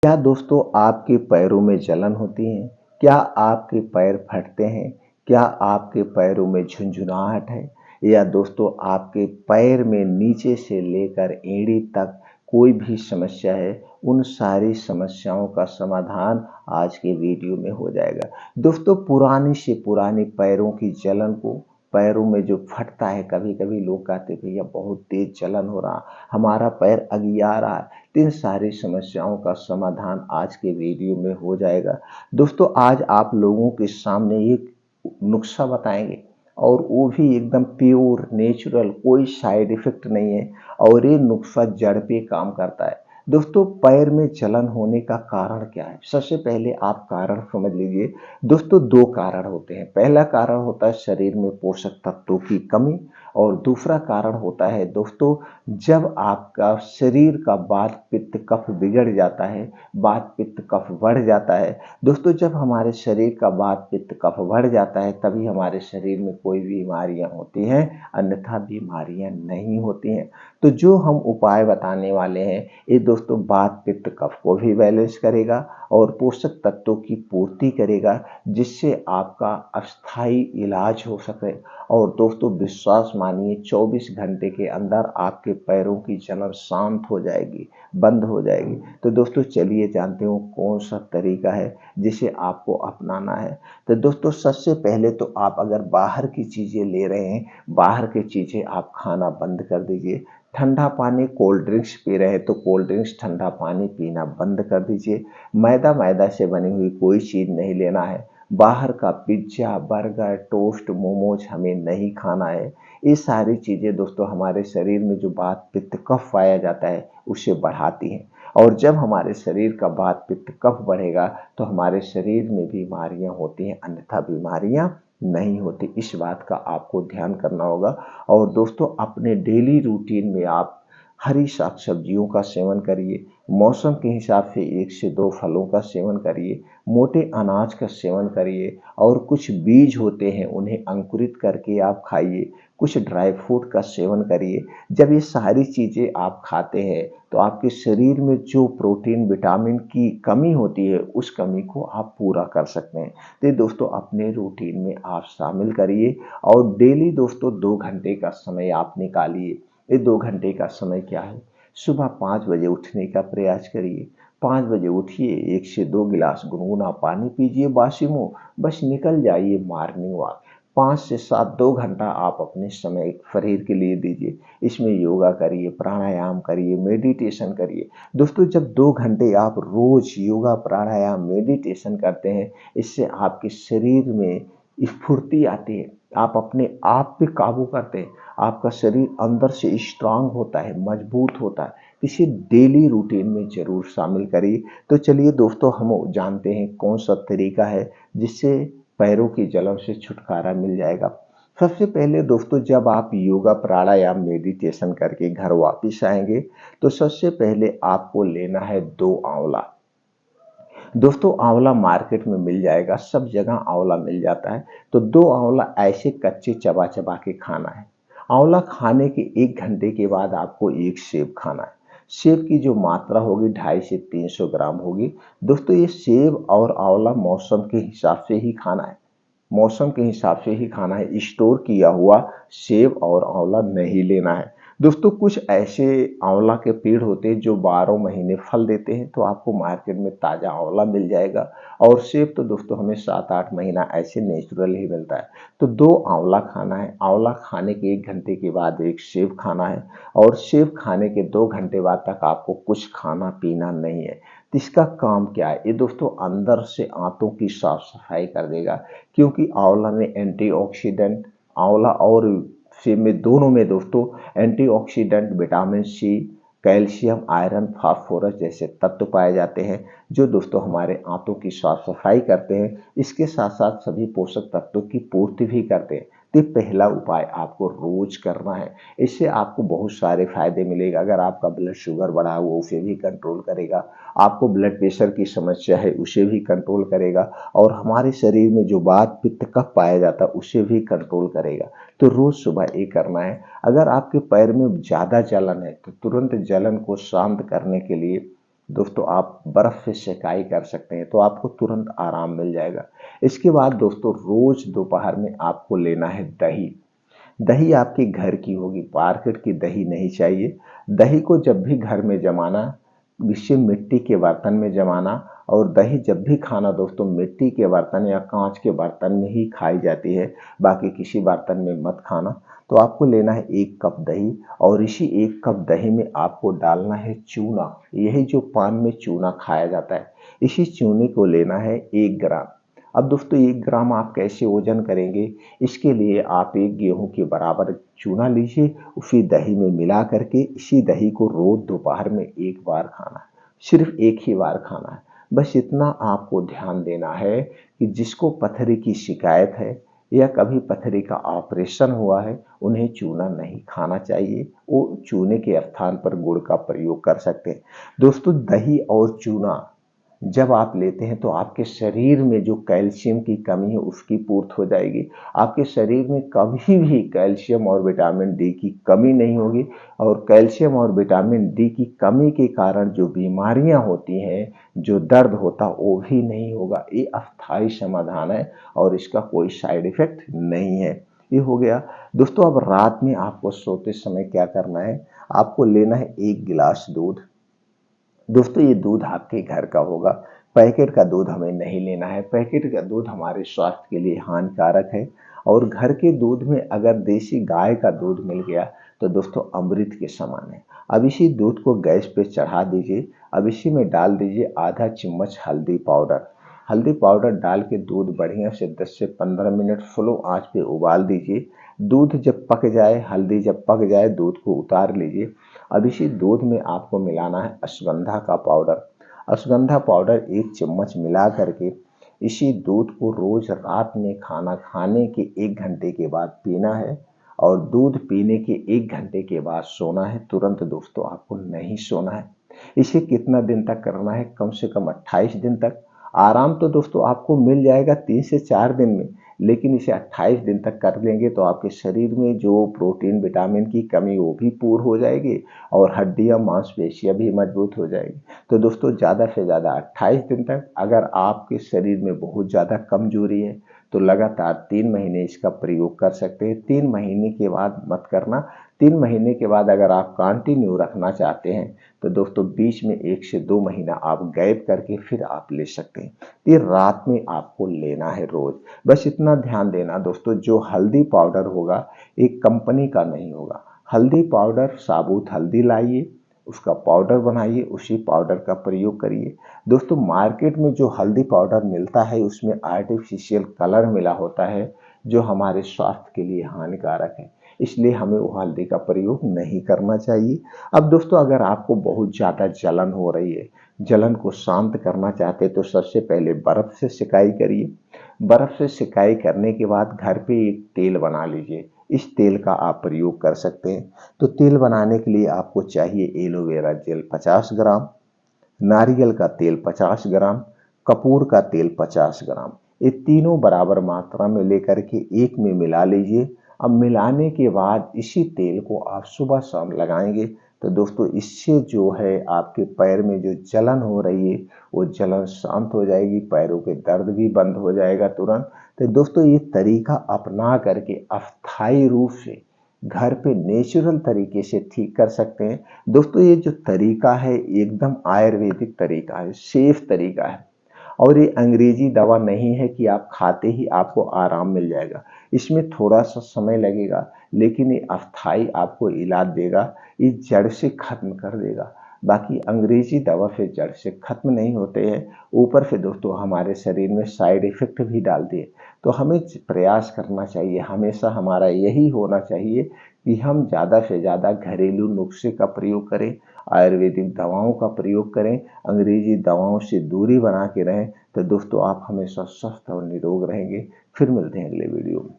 क्या दोस्तों आपके पैरों में जलन होती है? क्या आपके पैर फटते हैं? क्या आपके पैरों में झुनझुनाहट है? या दोस्तों आपके पैर में नीचे से लेकर एड़ी तक कोई भी समस्या है? उन सारी समस्याओं का समाधान आज के वीडियो में हो जाएगा। दोस्तों पुरानी से पुरानी पैरों की जलन को, पैरों में जो फटता है, कभी-कभी लोग कहते हैं भैया बहुत तेज जलन हो रहा, हमारा पैर अगिया रहा है। तो इन सारी समस्याओं का समाधान आज के वीडियो में हो जाएगा। दोस्तों आज आप लोगों के सामने एक नुस्खा बताएंगे और वो भी एकदम प्योर नेचुरल, कोई साइड इफेक्ट नहीं है और ये नुस्खा जड़ पे काम करता है। दोस्तों पैर में जलन होने का कारण क्या है? सबसे पहले आप कारण समझ लीजिए। दोस्तों दो कारण होते हैं। पहला कारण होता है शरीर में पोषक तत्वों की कमी और दूसरा कारण होता है दोस्तों जब आपका शरीर का वात पित्त कफ बिगड़ जाता है, वात पित्त कफ बढ़ जाता है। दोस्तों जब हमारे शरीर का वात पित्त कफ बढ़ जाता है तभी हमारे शरीर में कोई बीमारियां होती हैं, अन्यथा बीमारियां नहीं होती हैं। तो जो हम उपाय बताने वाले हैं ये दोस्तों वात पित्त कफ को भी बैलेंस करेगा और पोषक तत्वों की पूर्ति करेगा, जिससे आपका अस्थायी इलाज हो सके। और दोस्तों विश्वास मानिए 24 घंटे के अंदर आपके पैरों की जलन शांत हो जाएगी, बंद हो जाएगी। तो दोस्तों चलिए जानते हो कौन सा तरीका है जिसे आपको अपनाना है। तो दोस्तों सबसे पहले तो आप अगर बाहर की चीज़ें ले रहे हैं, बाहर की चीज़ें आप खाना बंद कर दीजिए। ठंडा पानी, कोल्ड ड्रिंक्स पी रहे हैं तो कोल्ड ड्रिंक्स ठंडा पानी पीना बंद कर दीजिए। मैदा से बनी हुई कोई चीज़ नहीं लेना है। बाहर का पिज्ज़ा, बर्गर, टोस्ट, मोमोज हमें नहीं खाना है। ये सारी चीज़ें दोस्तों हमारे शरीर में जो वात पित्त कफ पाया जाता है उसे बढ़ाती हैं। और जब हमारे शरीर का वात पित्त कफ बढ़ेगा तो हमारे शरीर में बीमारियां होती हैं, अन्यथा बीमारियां नहीं होती। इस बात का आपको ध्यान करना होगा। और दोस्तों अपने डेली रूटीन में आप हरी साग सब्जियों का सेवन करिए, मौसम के हिसाब से 1 से 2 फलों का सेवन करिए, मोटे अनाज का सेवन करिए और कुछ बीज होते हैं उन्हें अंकुरित करके आप खाइए, कुछ ड्राई फ्रूट का सेवन करिए। जब ये सारी चीज़ें आप खाते हैं तो आपके शरीर में जो प्रोटीन विटामिन की कमी होती है उस कमी को आप पूरा कर सकते हैं। तो ये दोस्तों अपने रूटीन में आप शामिल करिए और डेली दोस्तों 2 घंटे का समय आप निकालिए। ये 2 घंटे का समय क्या है? सुबह 5 बजे उठने का प्रयास करिए। 5 बजे उठिए, 1 से 2 गिलास गुनगुना पानी पीजिए बासी मुँह, बस निकल जाइए मॉर्निंग वॉक। 5 से 7 2 घंटा आप अपने समय शरीर के लिए दीजिए। इसमें योगा करिए, प्राणायाम करिए, मेडिटेशन करिए। दोस्तों जब 2 घंटे आप रोज़ योगा, प्राणायाम, मेडिटेशन करते हैं, इससे आपके शरीर में स्फूर्ति आती है। आप अपने आप पे काबू करते हैं। आपका शरीर अंदर से स्ट्रांग होता है, मजबूत होता है। इसे डेली रूटीन में ज़रूर शामिल करिए। तो चलिए दोस्तों हम जानते हैं कौन सा तरीका है जिससे पैरों की जलन से छुटकारा मिल जाएगा। सबसे पहले दोस्तों जब आप योगा, प्राणायाम, मेडिटेशन करके घर वापस आएंगे तो सबसे पहले आपको लेना है 2 आंवला। दोस्तों आंवला मार्केट में मिल जाएगा, सब जगह आंवला मिल जाता है। तो 2 आंवला ऐसे कच्चे चबा चबा के खाना है। आंवला खाने के 1 घंटे के बाद आपको 1 सेब खाना है। सेब की जो मात्रा होगी 250 से 300 ग्राम होगी। दोस्तों ये सेब और आंवला मौसम के हिसाब से ही खाना है, मौसम के हिसाब से ही खाना है। स्टोर किया हुआ सेब और आंवला नहीं लेना है। दोस्तों कुछ ऐसे आंवला के पेड़ होते हैं जो 12 महीने फल देते हैं, तो आपको मार्केट में ताज़ा आंवला मिल जाएगा। और सेब तो दोस्तों हमें 7-8 महीना ऐसे नेचुरल ही मिलता है। तो 2 आंवला खाना है। आंवला खाने के 1 घंटे के बाद 1 सेब खाना है और सेब खाने के 2 घंटे बाद तक आपको कुछ खाना पीना नहीं है। तो इसका काम क्या है? ये दोस्तों अंदर से आंतों की साफ सफाई कर देगा, क्योंकि आंवला में एंटीऑक्सीडेंट, आंवला और सेब में दोनों में दोस्तों antioxidant, vitamin C, calcium, iron, phosphorus जैसे तत्व पाए जाते हैं जो दोस्तों हमारे आंतों की साफ सफाई करते हैं। इसके साथ साथ सभी पोषक तत्वों की पूर्ति भी करते हैं। तो पहला उपाय आपको रोज करना है। इससे आपको बहुत सारे फायदे मिलेगा। अगर आपका ब्लड शुगर बढ़ा हुआ उसे भी कंट्रोल करेगा, आपको ब्लड प्रेशर की समस्या है उसे भी कंट्रोल करेगा और हमारे शरीर में जो वात पित्त कफ पाया जाता है उसे भी कंट्रोल करेगा। तो रोज सुबह ये करना है। अगर आपके पैर में ज़्यादा जलन है तो तुरंत जलन को शांत करने के लिए दोस्तों आप बर्फ से सेकाई कर सकते हैं, तो आपको तुरंत आराम मिल जाएगा। इसके बाद दोस्तों रोज दोपहर में आपको लेना है दही। दही आपके घर की होगी, मार्केट की दही नहीं चाहिए। दही को जब भी घर में जमाना, विशेष मिट्टी के बर्तन में जमाना, और दही जब भी खाना दोस्तों मिट्टी के बर्तन या कांच के बर्तन में ही खाई जाती है, बाकी किसी बर्तन में मत खाना। तो आपको लेना है 1 कप दही, और इसी 1 कप दही में आपको डालना है चूना। यही जो पान में चूना खाया जाता है, इसी चूने को लेना है 1 ग्राम। अब दोस्तों 1 ग्राम आप कैसे वजन करेंगे, इसके लिए आप 1 गेहूं के बराबर चूना लीजिए, उसी दही में मिला करके इसी दही को रोज दोपहर में 1 बार खाना है, सिर्फ 1 ही बार खाना है। बस इतना आपको ध्यान देना है कि जिसको पथरी की शिकायत है या कभी पथरी का ऑपरेशन हुआ है, उन्हें चूना नहीं खाना चाहिए, वो चूने के स्थान पर गुड़ का प्रयोग कर सकते हैं। दोस्तों दही और चूना जब आप लेते हैं तो आपके शरीर में जो कैल्शियम की कमी है उसकी पूर्ति हो जाएगी। आपके शरीर में कभी भी कैल्शियम और विटामिन डी की कमी नहीं होगी, और कैल्शियम और विटामिन डी की कमी के कारण जो बीमारियां होती हैं, जो दर्द होता वो भी नहीं होगा। ये अस्थायी समाधान है और इसका कोई साइड इफेक्ट नहीं है। ये हो गया। दोस्तों अब रात में आपको सोते समय क्या करना है, आपको लेना है 1 गिलास दूध। दोस्तों ये दूध आपके घर का होगा, पैकेट का दूध हमें नहीं लेना है। पैकेट का दूध हमारे स्वास्थ्य के लिए हानिकारक है, और घर के दूध में अगर देसी गाय का दूध मिल गया तो दोस्तों अमृत के समान है। अब इसी दूध को गैस पे चढ़ा दीजिए। अब इसी में डाल दीजिए आधा चम्मच हल्दी पाउडर। हल्दी पाउडर डाल के दूध बढ़िया से 10 से 15 मिनट स्लो आंच पे उबाल दीजिए। दूध जब पक जाए, हल्दी जब पक जाए, दूध को उतार लीजिए। अब इसी दूध में आपको मिलाना है अश्वगंधा का पाउडर। अश्वगंधा पाउडर 1 चम्मच मिला करके इसी दूध को रोज रात में खाना खाने के 1 घंटे के बाद पीना है, और दूध पीने के 1 घंटे के बाद सोना है। तुरंत दोस्तों आपको नहीं सोना है। इसे कितना दिन तक करना है, कम से कम 28 दिन तक। आराम तो दोस्तों आपको मिल जाएगा 3 से 4 दिन में, लेकिन इसे 28 दिन तक कर लेंगे तो आपके शरीर में जो प्रोटीन विटामिन की कमी वो भी पूर्ण हो जाएगी, और हड्डियां मांसपेशियां भी मजबूत हो जाएगी। तो दोस्तों ज़्यादा से ज़्यादा 28 दिन तक। अगर आपके शरीर में बहुत ज़्यादा कमजोरी है तो लगातार 3 महीने इसका प्रयोग कर सकते हैं। 3 महीने के बाद मत करना। 3 महीने के बाद अगर आप कंटिन्यू रखना चाहते हैं तो दोस्तों बीच में 1 से 2 महीना आप गैप करके फिर आप ले सकते हैं। ये रात में आपको लेना है रोज। बस इतना ध्यान देना दोस्तों, जो हल्दी पाउडर होगा एक कंपनी का नहीं होगा। हल्दी पाउडर, साबुत हल्दी लाइए, उसका पाउडर बनाइए, उसी पाउडर का प्रयोग करिए। दोस्तों मार्केट में जो हल्दी पाउडर मिलता है उसमें आर्टिफिशियल कलर मिला होता है, जो हमारे स्वास्थ्य के लिए हानिकारक है, इसलिए हमें वो हल्दी का प्रयोग नहीं करना चाहिए। अब दोस्तों अगर आपको बहुत ज़्यादा जलन हो रही है, जलन को शांत करना चाहते हैं, तो सबसे पहले बर्फ़ से सिकाई करिए। बर्फ़ से सिकाई करने के बाद घर पे एक तेल बना लीजिए। इस तेल का आप प्रयोग कर सकते हैं। तो तेल बनाने के लिए आपको चाहिए एलोवेरा जेल 50 ग्राम, नारियल का तेल 50 ग्राम, कपूर का तेल 50 ग्राम। ये तीनों बराबर मात्रा में लेकर के एक में मिला लीजिए। अब मिलाने के बाद इसी तेल को आप सुबह शाम लगाएंगे तो दोस्तों इससे जो है आपके पैर में जो जलन हो रही है वो जलन शांत हो जाएगी, पैरों के दर्द भी बंद हो जाएगा तुरंत। तो दोस्तों ये तरीका अपना करके अस्थायी रूप से घर पे नेचुरल तरीके से ठीक कर सकते हैं। दोस्तों ये जो तरीका है एकदम आयुर्वेदिक तरीका है, सेफ तरीका है, और ये अंग्रेजी दवा नहीं है कि आप खाते ही आपको आराम मिल जाएगा। इसमें थोड़ा सा समय लगेगा, लेकिन ये अस्थाई आपको इलाज देगा, ये जड़ से खत्म कर देगा। बाकी अंग्रेजी दवा से जड़ से खत्म नहीं होते हैं, ऊपर से दोस्तों हमारे शरीर में साइड इफेक्ट भी डालते हैं। तो हमें प्रयास करना चाहिए, हमेशा हमारा यही होना चाहिए कि हम ज़्यादा से ज़्यादा घरेलू नुस्खे का प्रयोग करें, आयुर्वेदिक दवाओं का प्रयोग करें, अंग्रेजी दवाओं से दूरी बना के रहें। तो दोस्तों आप हमेशा स्वस्थ और निरोग रहेंगे। फिर मिलते हैं अगले वीडियो में।